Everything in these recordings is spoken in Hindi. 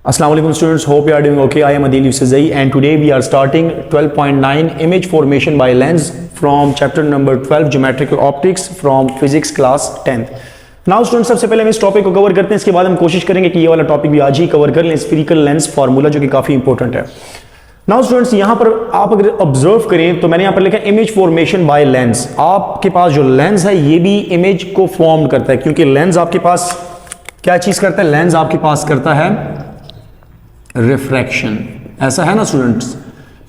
Assalamu alaikum students, hope you are doing okay. I am Adil Yusufzai and today we are starting 12.9 image formation by lens from chapter number 12 geometrical optics from physics class 10th. Now students, सबसे पहले हम इस टॉपिक को कवर करते हैं, इसके बाद हम कोशिश करेंगे कि ये वाला टॉपिक भी आज ही कवर कर लें, स्फीरिकल लेंस फार्मूला, जो कि काफी इंपॉर्टेंट है. नाउ स्टूडेंट्स, यहां पर आप अगर ऑब्जर्व करें तो मैंने यहां पर लिखा है इमेज फॉर्मेशन बाय लेंस. आपके पास जो लेंस है ये भी इमेज को फॉर्म करता है, क्योंकि लेंस आपके पास क्या चीज करता है? लेंस आपके पास करता है रिफ्रैक्शन. ऐसा है ना स्टूडेंट्स,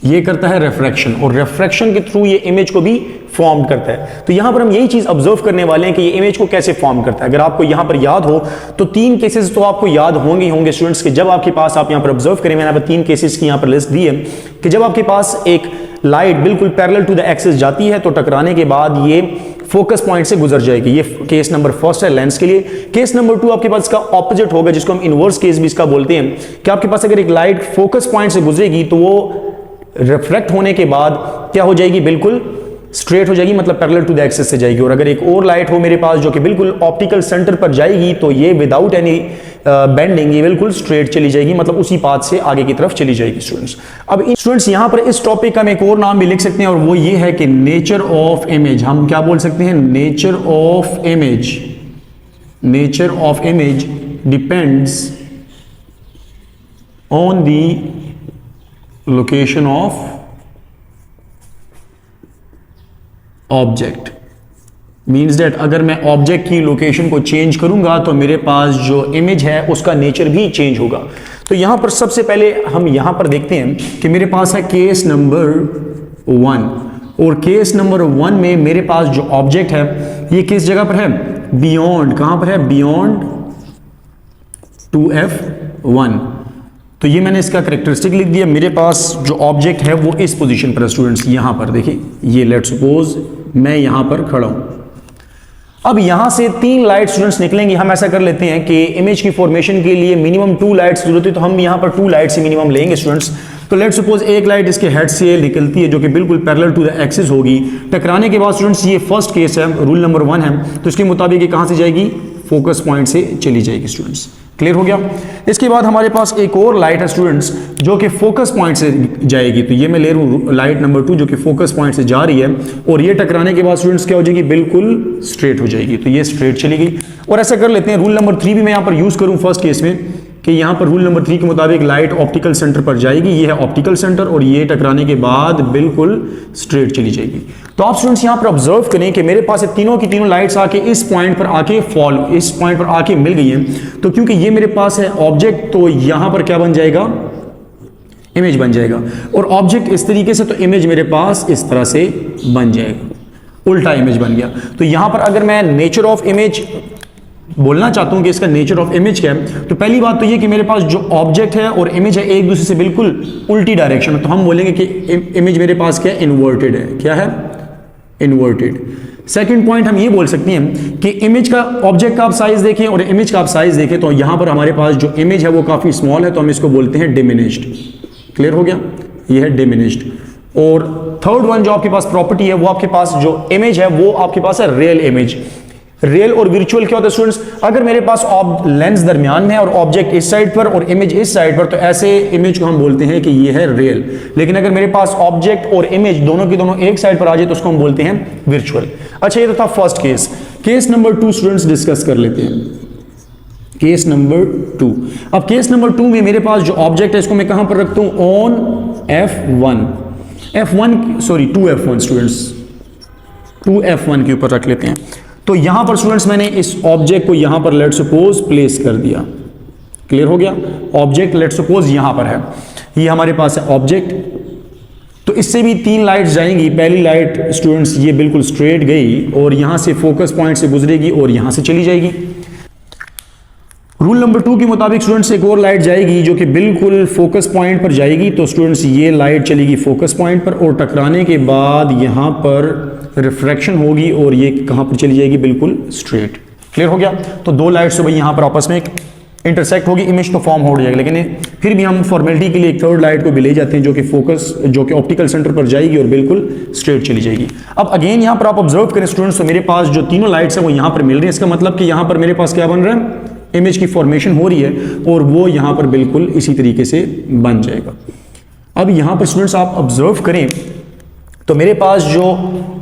ये करता है रिफ्रैक्शन और रिफ्रैक्शन के थ्रू ये इमेज को भी फॉर्म करता है. तो यहां पर हम यही चीज ऑब्जर्व करने वाले हैं कि ये इमेज को कैसे फॉर्म करता है. अगर आपको यहां पर याद हो तो तीन केसेस तो आपको याद होंगे स्टूडेंट्स के जब आपके पास, आप यहां पर ऑब्जर्व करें, मैंने यहाँ पर तीन केसेस की यहां पर लिस्ट दी है कि जब आपके पास एक लाइट बिल्कुल पैरेलल टू द एक्सिस जाती है तो टकराने के बाद ये फोकस पॉइंट से गुजर जाएगी. ये केस नंबर फर्स्ट है लेंस के लिए. केस नंबर टू आपके पास इसका ऑपोजिट होगा, जिसको हम इनवर्स केस भी इसका बोलते हैं, कि आपके पास अगर एक लाइट फोकस पॉइंट से गुजरेगी तो वो रिफ्लेक्ट होने के बाद क्या हो जाएगी? बिल्कुल स्ट्रेट हो जाएगी, मतलब पैरेलल टू द एक्सिस से जाएगी. और अगर एक और लाइट हो मेरे पास जो कि बिल्कुल ऑप्टिकल सेंटर पर जाएगी तो ये विदाउट एनी बेंडिंग ये बिल्कुल स्ट्रेट चली जाएगी, मतलब उसी पाथ से आगे की तरफ चली जाएगी. स्टूडेंट्स, अब स्टूडेंट्स यहां पर इस टॉपिक का हम एक और नाम भी लिख सकते हैं और वो ये है कि नेचर ऑफ इमेज. हम क्या बोल सकते हैं? Nature of image. Nature of image depends on the location of object. Means that अगर मैं ऑब्जेक्ट की लोकेशन को चेंज करूंगा तो मेरे पास जो इमेज है उसका नेचर भी चेंज होगा. तो यहां पर सबसे पहले हम यहां पर देखते हैं कि मेरे पास है केस नंबर 1, और केस नंबर 1 में मेरे पास जो ऑब्जेक्ट है ये किस जगह पर है? बियॉन्ड. कहां पर है? Beyond 2f1. तो ये मैंने इसका कैरेक्टरिस्टिक लिख दिया. मेरे पास जो ऑब्जेक्ट है वो इस पोजीशन पर है स्टूडेंट्स. यहां पर देखिए, ये लेट्स सपोज मैं यहां पर खड़ा हूं. अब यहां से तीन लाइट स्टूडेंट्स निकलेंगी. हम ऐसा कर लेते हैं कि इमेज की फॉर्मेशन के लिए मिनिमम 2 लाइट्स जरूरत है, तो हम यहां पर 2 लाइट्स ही मिनिमम लेंगे स्टूडेंट्स. तो लेट्स सपोज एक लाइट इसके हेड से निकलती है जो कि बिल्कुल पैरेलल टू द एक्सिस होगी. टकराने के बाद स्टूडेंट्स ये फर्स्ट केस है, रूल नंबर 1 है, तो इसके मुताबिक ये कहां से जाएगी? फोकस पॉइंट से चली जाएगी. स्टूडेंट्स क्लियर हो गया? इसके बाद हमारे पास एक और लाइट है स्टूडेंट्स जो कि फोकस पॉइंट से जाएगी. तो ये मैं ले रहा हूं लाइट नंबर 2 जो कि फोकस पॉइंट से जा रही है, और ये टकराने के बाद स्टूडेंट्स क्या हो जाएगी? बिल्कुल स्ट्रेट हो जाएगी. तो ये स्ट्रेट चली गई. और ऐसा कर लेते हैं, रूल नंबर 3 भी मैं यहां पर यूज करूं फर्स्ट केस में, कि यहां पर रूल नंबर 3 के मुताबिक लाइट ऑप्टिकल सेंटर पर जाएगी. ये है ऑप्टिकल सेंटर और ये टकराने के बाद बिल्कुल स्ट्रेट चली जाएगी. तो आप स्टूडेंट्स यहां पर ऑब्जर्व करें कि मेरे पास तीनों की तीनों लाइट्स आके इस पॉइंट पर आके इस पॉइंट पर आके मिल गई हैं. तो क्योंकि ये मेरे पास है ऑब्जेक्ट, तो यहां पर क्या बन जाएगा? इमेज बन जाएगा. और ऑब्जेक्ट इस तरीके से, तो इमेज मेरे पास इस तरह से बन जाएगा, उल्टा इमेज बन गया. तो यहां पर अगर मैं नेचर ऑफ इमेज बोलना चाहता हूं कि इसका नेचर ऑफ इमेज क्या है, तो पहली बात तो ये कि मेरे पास जो ऑब्जेक्ट है और इमेज है एक दूसरे से बिल्कुल उल्टी डायरेक्शन में, तो हम बोलेंगे कि इमेज मेरे पास क्या है? इन्वर्टेड है. क्या है? इन्वर्टेड. सेकंड पॉइंट हम ये बोल सकते हैं कि इमेज का, ऑब्जेक्ट का आप साइज देखें और इमेज का आप साइज देखें तो यहां पर हमारे पास जो इमेज है वो काफी स्मॉल है, तो हम इसको बोलते हैं डिमिनिश्ड. क्लियर हो गया? ये है डिमिनिश्ड. और थर्ड वन जो आपके पास प्रॉपर्टी है, वो आपके पास जो इमेज है वो आपके पास है रियल इमेज. रियल और वर्चुअल क्या होता है स्टूडेंट्स? अगर मेरे पास लेंस दरमियान में है और ऑब्जेक्ट इस साइड पर और इमेज इस साइड पर, तो ऐसे इमेज को हम बोलते हैं कि ये है रियल. लेकिन अगर मेरे पास ऑब्जेक्ट और इमेज दोनों की दोनों एक साइड पर आ जाए तो उसको हम बोलते हैं वर्चुअल. अच्छा, ये तो था first case. Case number 2 students discuss कर लेते हैं. Case number 2. अब केस नंबर 2 में मेरे पास जो ऑब्जेक्ट है इसको मैं कहां पर रखता हूं? On F1 sorry 2F1 students, 2F1 के ऊपर रख लेते हैं. तो यहां पर स्टूडेंट्स मैंने इस ऑब्जेक्ट को यहां पर लेट सपोज प्लेस कर दिया. क्लियर हो गया? ऑब्जेक्ट लेट सपोज यहां पर है, ये हमारे पास है ऑब्जेक्ट. तो इससे भी 3 लाइट्स जाएंगी. पहली लाइट स्टूडेंट्स ये बिल्कुल स्ट्रेट गई और यहां से फोकस पॉइंट से गुजरेगी और यहां से चली जाएगी. रूल नंबर 2 के मुताबिक स्टूडेंट्स एक और लाइट जाएगी जो कि बिल्कुल फोकस पॉइंट पर जाएगी. तो स्टूडेंट्स ये लाइट चलेगी फोकस पॉइंट पर और टकराने के बाद यहां पर रिफ्रैक्शन होगी और ये कहां पर चली जाएगी? बिल्कुल स्ट्रेट. क्लियर हो गया? तो 2 लाइट्स तो भाई यहां पर आपस में इंटरसेक्ट होगी, इमेज तो फॉर्म हो जाएगा. लेकिन फिर भी हम फॉर्मेलिटी के लिए एक थर्ड लाइट को भी ले जाते हैं जो कि ऑप्टिकल सेंटर पर जाएगी और बिल्कुल स्ट्रेट चली जाएगी. अब अगेन यहां पर आप ऑब्जर्व करें स्टूडेंट्स, तो मेरे पास जो तीनों लाइट्स हैं वो यहां पर मिल रही है. इसका मतलब कि यहां पर मेरे पास क्या बन रहा है? इमेज की फॉर्मेशन हो रही है और वो यहाँ पर बिल्कुल इसी तरीके से बन जाएगा। अब यहाँ पर स्टूडेंट्स आप ऑब्जर्व करें तो मेरे पास जो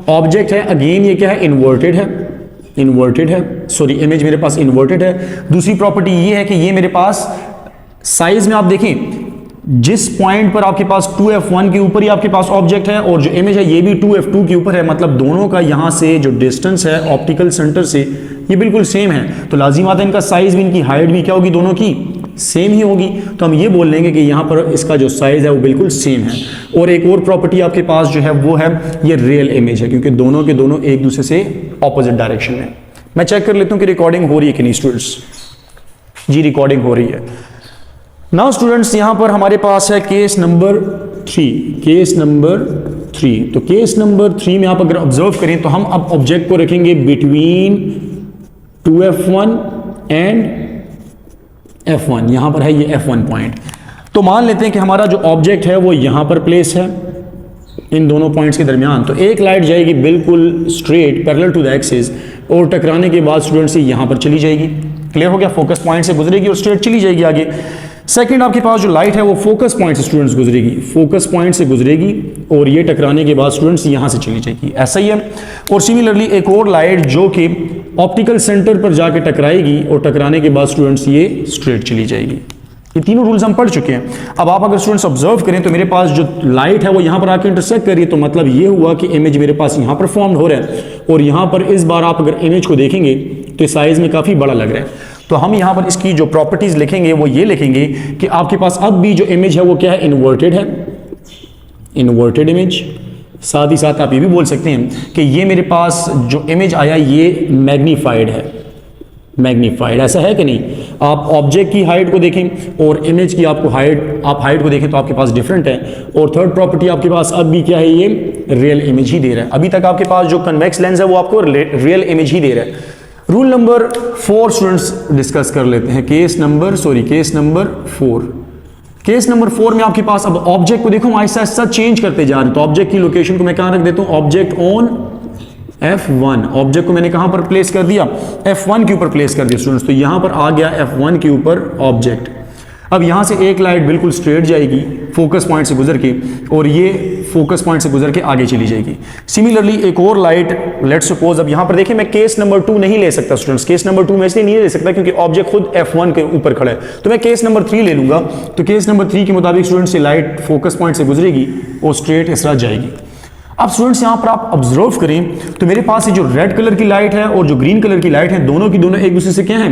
ऑब्जेक्ट है अगेन ये क्या है, इन्वर्टेड है, सॉरी इमेज मेरे पास इन्वर्टेड है। दूसरी प्रॉपर्टी ये है कि ये मेरे पास साइज में आप देखें जिस पॉइंट पर आपके पास 2f1 के ऊपर ही आपके पास ऑब्जेक्ट है और जो इमेज है ये भी 2f2 के ऊपर है, मतलब दोनों का यहां से जो डिस्टेंस है ऑप्टिकल सेंटर से ये बिल्कुल सेम है, तो लाजिम आता है इनका साइज भी इनकी हाइट भी क्या होगी, दोनों की सेम ही होगी। तो हम ये बोल लेंगे कि यहां पर इसका जो साइज है वो बिल्कुल सेम है। और एक और प्रॉपर्टी आपके पास जो है वो है ये रियल इमेज है, क्योंकि दोनों के दोनों एक दूसरे से ऑपोजिट डायरेक्शन में। मैं चेक कर लेता हूं कि रिकॉर्डिंग हो रही है कि नहीं स्टूडेंट्स। जी रिकॉर्डिंग हो रही है। नाउ स्टूडेंट्स यहां पर हमारे पास है केस नंबर 3। तो केस नंबर 3 में आप अगर ऑब्जर्व करें तो हम अब ऑब्जेक्ट को रखेंगे बिटवीन 2f1 एंड f1। यहां पर है ये f1 पॉइंट। तो मान लेते हैं कि हमारा जो ऑब्जेक्ट है वो यहां पर प्लेस है इन दोनों पॉइंट्स के दरमियान। तो एक लाइट जाएगी बिल्कुल straight parallel to the axis और टकराने के बाद स्टूडेंट्स यहां पर चली जाएगी। क्लियर हो गया, फोकस पॉइंट से गुजरेगी और स्ट्रेट चली जाएगी आगे। सेकंड आपके पास जो लाइट है वो फोकस पॉइंट से स्टूडेंट्स गुजरेगी, फोकस पॉइंट से गुजरेगी और ये टकराने के बाद स्टूडेंट्स यहां से चली जाएगी, ऐसा ही है। और सिमिलरली एक और लाइट जो कि ऑप्टिकल सेंटर पर जाके टकराएगी और टकराने के बाद स्टूडेंट्स ये स्ट्रेट चली जाएगी। ये तीनों रूल्स हम पढ़ चुके हैं। अब आप अगर स्टूडेंट्स ऑब्जर्व करें तो मेरे पास जो लाइट है वो यहां पर आके इंटरसेक्ट कर रही है, तो मतलब ये हुआ कि इमेज मेरे पास यहां पर फॉर्म हो रहा है और यहां पर इस बार आप अगर इमेज को देखेंगे तो साइज में काफी बड़ा लग रहा है। तो हम यहां पर इसकी जो प्रॉपर्टीज लिखेंगे वो ये लिखेंगे कि आपके पास अब भी जो इमेज है वो क्या है, इन्वर्टेड है, इन्वर्टेड इमेज। साथ ही साथ आप ये भी बोल सकते हैं कि ये मेरे पास जो इमेज आया ये मैग्नीफाइड है, मैग्नीफाइड। ऐसा है कि नहीं? आप ऑब्जेक्ट की हाइट को देखें और इमेज की आपको हाइट, आप हाइट को देखें तो आपके पास डिफरेंट है। और थर्ड प्रॉपर्टी आपके पास अब भी क्या है, ये रियल इमेज ही दे रहा है। अभी तक आपके पास जो कन्वेक्स लेंस है वो आपको रियल इमेज ही दे रहा है। रूल नंबर 4 स्टूडेंट्स डिस्कस कर लेते हैं। Case number 4। केस नंबर 4 में आपके पास अब ऑब्जेक्ट को देखो हम आहिस्ता आहिस्ता चेंज करते जा रहे हैं। तो ऑब्जेक्ट की लोकेशन को मैं कहां रख देता हूं, ऑब्जेक्ट ऑन F1। ऑब्जेक्ट को मैंने कहां पर प्लेस कर दिया, F1 के ऊपर प्लेस कर दिया स्टूडेंट्स। तो यहां पर आ गया F1 के ऊपर ऑब्जेक्ट। अब यहां से एक लाइट बिल्कुल स्ट्रेट जाएगी फोकस पॉइंट से गुजर के और ये फोकस पॉइंट से गुजर के आगे चली जाएगी। सिमिलरली एक और लाइट, लेट्स सपोज, अब यहां पर देखिए मैं केस नंबर 2 नहीं ले सकता स्टूडेंट्स। केस नंबर 2 में इसलिए नहीं ले सकता क्योंकि ऑब्जेक्ट खुद F1 के ऊपर खड़ा है, तो मैं केस नंबर 3 ले लूंगा। तो केस नंबर 3 के मुताबिक स्टूडेंट्स ये लाइट फोकस पॉइंट से गुजरेगी और स्ट्रेट इस तरह जाएगी। अब स्टूडेंट्स यहां पर आप ऑब्जर्व करें तो मेरे पास ये जो रेड कलर की लाइट है और जो ग्रीन कलर की लाइट है दोनों की दोनों एक दूसरे से क्या है,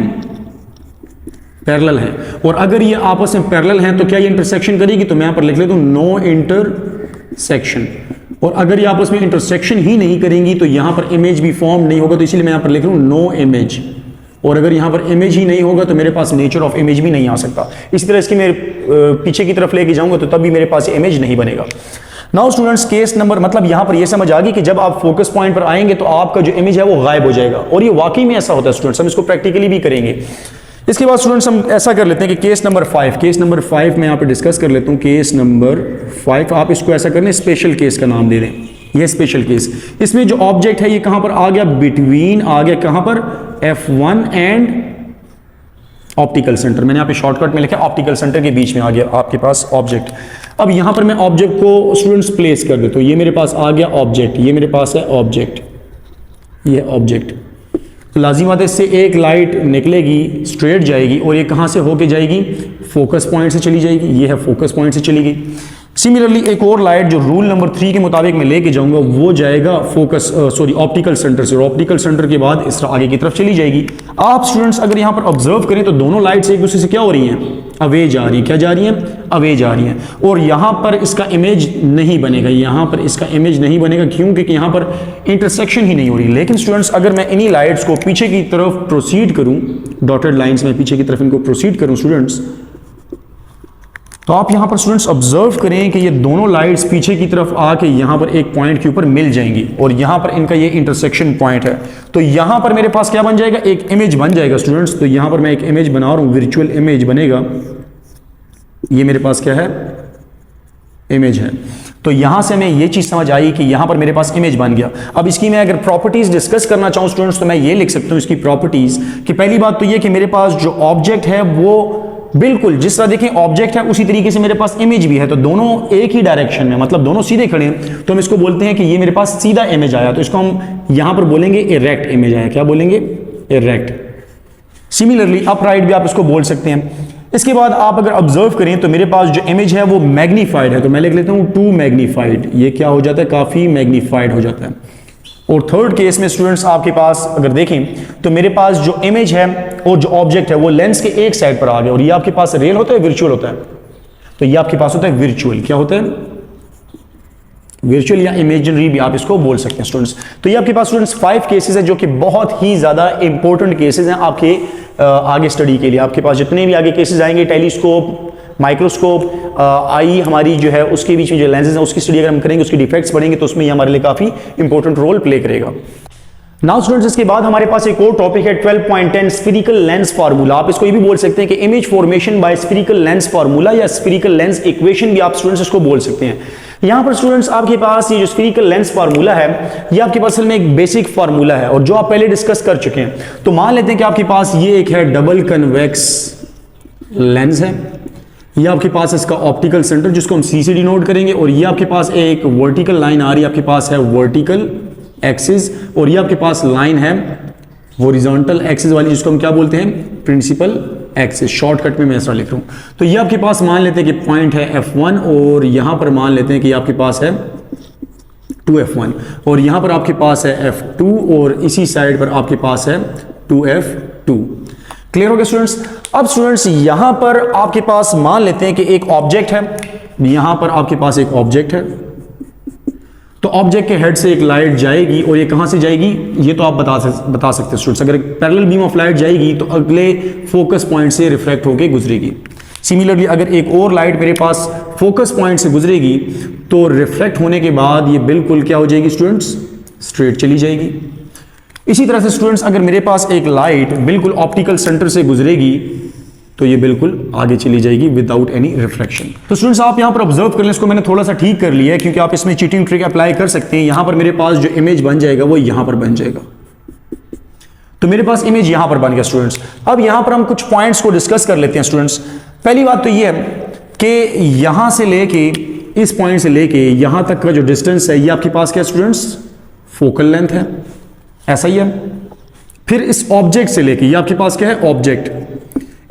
पैरेलल है। और अगर ये आपस में पैरेलल हैं तो क्या ये इंटरसेक्शन करेगी, तो मैं यहां पर लिख लेता हूं नो इंटरसेक्शन। और अगर ये आपस में इंटरसेक्शन ही नहीं करेंगी तो यहां पर इमेज भी फॉर्म नहीं होगा, तो इसलिए मैं यहां पर लिख रहा हूं नो इमेज। और अगर यहां पर इमेज ही नहीं होगा तो मेरे पास नेचर ऑफ इमेज भी नहीं आ सकता। इसी तरह इसकी मैं पीछे की तरफ लेके जाऊंगा तो तब भी मेरे पास इमेज नहीं बनेगा। नाउ स्टूडेंट्स केस नंबर, मतलब यहां पर यह समझ आ गई कि जब आप फोकस पॉइंट पर आएंगे तो आपका जो इमेज है वो गायब हो जाएगा। और ये वाकई में ऐसा होता है स्टूडेंट्स, हम इसको प्रैक्टिकली भी करेंगे। इसके बाद स्टूडेंट्स हम ऐसा कर लेते हैं कि केस नंबर 5 मैं यहाँ पे डिस्कस कर लेता हूँ। केस नंबर 5 आप इसको ऐसा करने स्पेशल केस का नाम दे दें, ये स्पेशल केस। इसमें जो ऑब्जेक्ट है ये कहां पर आ गया, बिटवीन आ गया कहां पर, F1 एंड ऑप्टिकल सेंटर। मैंने यहाँ पे शॉर्टकट में लिखा ऑप्टिकल सेंटर के बीच में आ गया आपके पास ऑब्जेक्ट। अब यहां पर मैं ऑब्जेक्ट को स्टूडेंट्स प्लेस कर देता हूं। ये मेरे पास आ गया ऑब्जेक्ट, ये मेरे पास है ऑब्जेक्ट, ये ऑब्जेक्ट। तो लाजिम बात है इससे एक लाइट निकलेगी, स्ट्रेट जाएगी और ये कहां से होके जाएगी, फोकस पॉइंट से चली जाएगी। ये है फोकस पॉइंट से चली गई। सिमिलरली एक और लाइट जो रूल नंबर 3 के मुताबिक मैं लेके जाऊंगा वो जाएगा ऑप्टिकल सेंटर से, और ऑप्टिकल सेंटर के बाद इस तरह आगे की तरफ चली जाएगी। आप स्टूडेंट्स अगर यहां पर ऑब्जर्व करें तो दोनों लाइट्स एक दूसरे से क्या हो रही हैं, अवे जा रही है। क्या जा रही हैं, अवे जा रही हैं। और यहां पर इसका इमेज नहीं बनेगा, यहां पर इसका इमेज नहीं बनेगा, क्यों? क्योंकि यहां पर इंटरसेक्शन ही नहीं हो रही। लेकिन स्टूडेंट्स अगर मैं इन्हीं लाइट्स को पीछे की तरफ प्रोसीड करूं, डॉटेड लाइंस में पीछे की तरफ इनको प्रोसीड करूं स्टूडेंट्स, तो आप यहां पर स्टूडेंट्स ऑब्जर्व करें कि ये दोनों लाइट्स पीछे की तरफ आके यहां पर एक पॉइंट के ऊपर मिल जाएंगी और यहां पर इनका ये इंटरसेक्शन पॉइंट है। तो यहां पर मेरे पास क्या बन जाएगा, एक इमेज बन जाएगा स्टूडेंट्स। तो यहां पर मैं एक इमेज बना रहा हूं, वर्चुअल इमेज बनेगा। ये मेरे पास क्या है, इमेज है। तो यहां से हमें ये चीज समझ आई कि यहां पर मेरे पास इमेज बन गया। अब इसकी मैं अगर प्रॉपर्टीज डिस्कस करना चाहूं स्टूडेंट्स, तो मैं ये लिख सकता हूं इसकी प्रॉपर्टीज कि पहली बात तो ये कि मेरे पास जो ऑब्जेक्ट है वो बिल्कुल जिस तरह देखें ऑब्जेक्ट है उसी तरीके से मेरे पास इमेज भी है, तो दोनों एक ही डायरेक्शन में, मतलब दोनों सीधे खड़े हैं, तो हम इसको बोलते हैं कि ये मेरे पास सीधा इमेज आया, तो इसको हम यहां पर बोलेंगे इरेक्ट इमेज आया। क्या बोलेंगे? इरेक्ट। सिमिलरली अपराइट भी आप इसको बोल सकते हैं। इसके बाद आप अगर ऑब्जर्व करें तो मेरे पास जो इमेज है वो मैग्नीफाइड है, तो मैं लिख लेता हूं टू मैग्नीफाइड। ये क्या हो जाता है? काफी मैग्नीफाइड हो जाता है। और थर्ड केस में स्टूडेंट्स आपके पास अगर देखें तो मेरे पास जो इमेज है और जो ऑब्जेक्ट है वो लेंस के एक साइड पर आ गया, और ये आपके पास रियल होता है वर्चुअल होता है? तो ये आपके पास होता है वर्चुअल। क्या होता है? वर्चुअल या इमेजिनरी भी आप इसको बोल सकते हैं स्टूडेंट्स। तो ये आपके पास स्टूडेंट्स 5 केसेस है जो कि बहुत ही ज्यादा इंपॉर्टेंट केसेस हैं आपके आगे स्टडी के लिए। आपके पास जितने भी आगे केसेस आएंगे, टेलीस्कोप, माइक्रोस्कोप, आई हमारी जो है उसके बीच में जो लेंसेज है उसकी स्टडी अगर हम करेंगे, उसकी डिफेक्ट्स पढ़ेंगे, तो उसमें ये हमारे लिए काफी इंपॉर्टेंट रोल प्ले करेगा। नाउ स्टूडेंट्स इसके बाद हमारे पास एक और टॉपिक है 12.10 स्फीरिकल लेंस फार्मूला। आप इसको ये भी बोल सकते हैं कि image formation by spherical lens formula या स्फीरिकल लेंस इक्वेशन भी आप स्टूडेंट्स इसको बोल सकते हैं। यहां पर स्टूडेंट्स आपके पास ये जो स्फीरिकल लेंस फार्मूला है ये आपके पास असल में एक बेसिक फार्मूला है और जो आप पहले डिस्कस कर चुके हैं। तो मान लेते हैं कि आपके पास ये एक है डबल कन्वेक्स लेंस है, ये आपके पास इसका ऑप्टिकल सेंटर जिसको हम सी से डिनोट करेंगे, और ये आपके पास एक वर्टिकल लाइन आ रही है, आपके पास है वर्टिकल एक्सिस, और ये आपके पास लाइन है हॉरिजॉन्टल एक्सिस वाली जिसको हम क्या बोलते हैं? Principal axis. शॉर्टकट में मैं ऐसा लिख रहा हूं। तो ये आपके पास मान लेते हैं कि पॉइंट है F1, और यहां पर मान लेते हैं कि आपके पास है 2F1, और यहां पर आपके पास है F2, और इसी साइड पर आपके पास है 2F2। क्लियर हो गया स्टूडेंट्स? अब स्टूडेंट्स यहां पर आपके पास मान लेते हैं कि एक ऑब्जेक्ट है, यहां पर आपके पास एक ऑब्जेक्ट है, तो ऑब्जेक्ट के हेड से एक लाइट जाएगी, और ये कहां से जाएगी ये तो आप बता सकते हैं स्टूडेंट्स। अगर पैरेलल बीम ऑफ लाइट जाएगी तो अगले फोकस पॉइंट से रिफ्लेक्ट होकर गुजरेगी। सिमिलरली अगर एक और लाइट मेरे पास फोकस पॉइंट से गुजरेगी तो रिफ्लेक्ट होने के बाद ये बिल्कुल क्या हो जाएगी स्टूडेंट्स? स्ट्रेट चली जाएगी। इसी तरह से स्टूडेंट्स अगर मेरे पास एक लाइट बिल्कुल ऑप्टिकल सेंटर से गुजरेगी तो ये बिल्कुल आगे चली जाएगी विदाउट एनी रिफ्लेक्शन। तो स्टूडेंट्स आप यहां पर ऑब्जर्व कर लें, इसको मैंने थोड़ा सा ठीक कर लिया है क्योंकि आप इसमें चीटिंग ट्रिक अप्लाई कर सकते हैं। यहां पर मेरे पास जो इमेज बन जाएगा वो यहां पर बन जाएगा, तो मेरे पास इमेज यहां पर बन गया स्टूडेंट्स। अब यहां पर हम कुछ पॉइंट्स को डिस्कस कर लेते हैं स्टूडेंट्स। पहली बात तो ये है कि यहां से लेके इस पॉइंट से लेके यहां तक का जो डिस्टेंस है ये आपके पास क्या स्टूडेंट्स? फोकल लेंथ है, ऐसा ही है। फिर इस ऑब्जेक्ट से लेके ये आपके पास क्या है? ऑब्जेक्ट।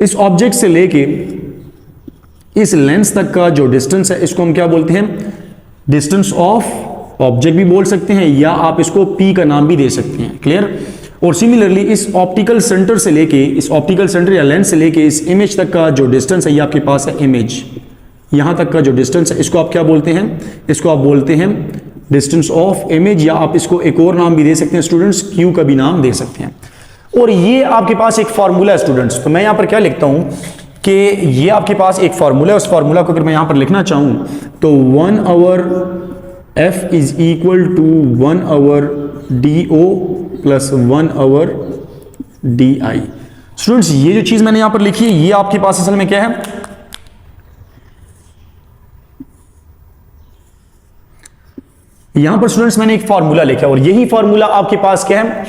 इस ऑब्जेक्ट से लेके इस लेंस तक का जो डिस्टेंस है इसको हम क्या बोलते हैं? डिस्टेंस ऑफ ऑब्जेक्ट भी बोल सकते हैं, या आप इसको पी का नाम भी दे सकते हैं। क्लियर? और सिमिलरली इस ऑप्टिकल सेंटर से लेके, इस ऑप्टिकल सेंटर या लेंस से लेके इस इमेज तक का जो डिस्टेंस है ये आपके पास है इमेज। यहां तक का जो डिस्टेंस है इसको आप क्या बोलते हैं? इसको आप बोलते हैं डिस्टेंस ऑफ इमेज, या आप इसको एक और नाम भी दे सकते हैं स्टूडेंट्स, क्यू का भी नाम दे सकते हैं। और ये आपके पास एक फार्मूला है स्टूडेंट्स। तो मैं यहां पर क्या लिखता हूं कि ये आपके पास एक फार्मूला है, उस फार्मूला को अगर मैं यहां पर लिखना चाहूं तो 1/f is equal to 1/do plus 1/di। Students ये जो चीज मैंने यहां पर लिखी है ये आपके पास असल में क्या है? यहां पर स्टूडेंट्स मैंने एक फार्मूला लिखा है, और यही फार्मूला आपके पास क्या है?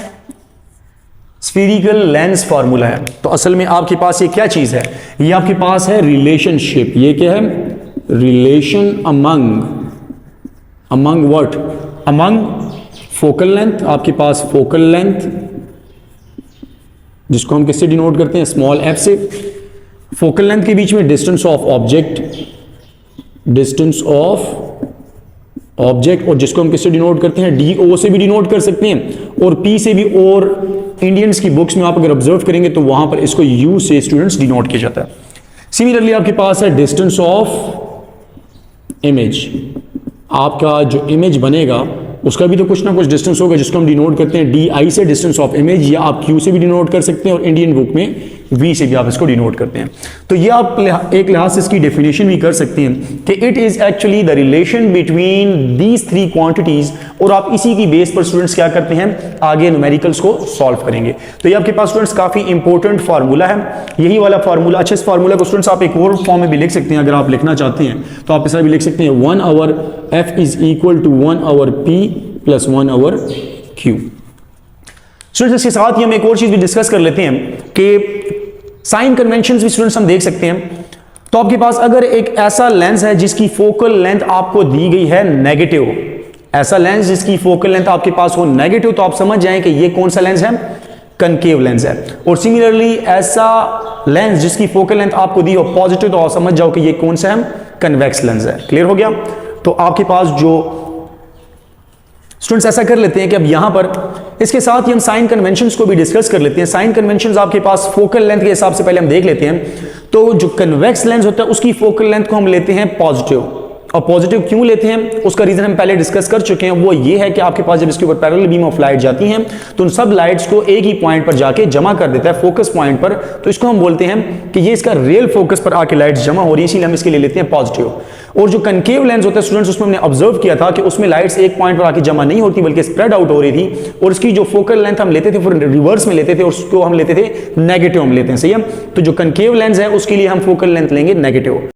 स्फीरिकल लेंस फार्मूला है। तो असल में आपके पास ये क्या चीज है? ये आपके पास है रिलेशनशिप। ये क्या है? Relation among what? Among focal length. आपके पास फोकल लेंथ जिसको हम किससे डिनोट करते हैं? स्मॉल एफ से। फोकल लेंथ के बीच में distance of object, distance of object, और जिसको हम किससे डिनोट करते हैं? डी से भी डिनोट कर सकते हैं और पी से भी। और इंडियंस की बुक्स में आप अगर ऑब्जर्व करेंगे तो वहां पर इसको यू से स्टूडेंट्स डिनोट किया जाता है। सिमिलरली आपके पास है डिस्टेंस ऑफ इमेज। आपका जो इमेज बनेगा उसका भी तो कुछ ना कुछ डिस्टेंस होगा जिसको हम डिनोट करते हैं डी आई से, डिस्टेंस ऑफ इमेज, या आप क्यू से भी डिनोट कर सकते हैं और इंडियन बुक में V से भी आप इसको डिनोट करते हैं। तो ये आप एक लिहाज से इसकी डेफिनेशन भी कर सकते हैं कि it is actually the relation between these three quantities, और आप इसी की बेस पर स्टूडेंट्स क्या करते हैं, आगे न्यूमेरिकल्स को सॉल्व करेंगे। तो ये आपके पास स्टूडेंट्स काफी इंपॉर्टेंट फार्मूला है, यही वाला फार्मूला। अच्छा, इस फार्मूला को स्टूडेंट्स आप एक और फॉर्म में भी लिख सकते हैं, अगर आप लिखना चाहते हैं तो आप इस तरह भी लिख सकते हैं 1 over F is equal to 1 over P plus 1 over Q। Students इसके साथ ही हम एक और चीज भी डिस्कस कर लेते हैं कि साइन कन्वेंशंस भी स्टूडेंट्स हम देख सकते हैं। तो आपके पास अगर एक ऐसा लेंस है जिसकी फोकल लेंथ आपको दी गई है नेगेटिव, ऐसा लेंस जिसकी फोकल लेंथ आपके पास हो नेगेटिव, तो आप समझ जाएं कि ये कौन सा लेंस है, कनकेव लेंस है। और सिमिलरली ऐसा लेंस जिसकी फोकल लेंथ आपको दी हो पॉजिटिव, तो आप समझ जाओ कि ये कौन सा है, कन्वेक्स लेंस है। क्लियर हो गया। तो आपके पास जो स्टूडेंट्स ऐसा कर लेते हैं कि अब यहां पर इसके साथ ही हम साइन कन्वेंशंस को भी डिस्कस कर लेते हैं। साइन कन्वेंशंस आपके पास फोकल लेंथ के हिसाब से पहले हम देख लेते हैं। तो जो कन्वेक्स लेंस होता है उसकी फोकल लेंथ को हम लेते हैं पॉजिटिव, और पॉजिटिव क्यों लेते हैं उसका रीजन हम पहले डिस्कस कर चुके हैं। वो ये है कि आपके पास जब इसके ऊपर पैरेलल बीम ऑफ लाइट जाती हैं तो उन सब लाइट्स को एक ही पॉइंट पर जाके जमा कर देता है, फोकस पॉइंट पर। तो इसको हम बोलते हैं कि ये इसका रियल फोकस पर आके लाइट्स जमा हो रही है, इसीलिए हम इसके लिए लेते हैं पॉजिटिव। और जो कनकेव लेंस होता है स्टूडेंट्स, उसमें हमने ऑब्जर्व किया था कि उसमें लाइट्स एक पॉइंट पर आके जमा नहीं होती बल्कि स्प्रेड आउट हो रही थी, और इसकी जो फोकल लेंथ हम लेते थे फिर रिवर्स में लेते थे, और उसको हम लेते थे नेगेटिव हम लेते हैं। सही है। तो जो कनकेव लेंस है उसके लिए हम फोकल लेंथ लेंगे नेगेटिव।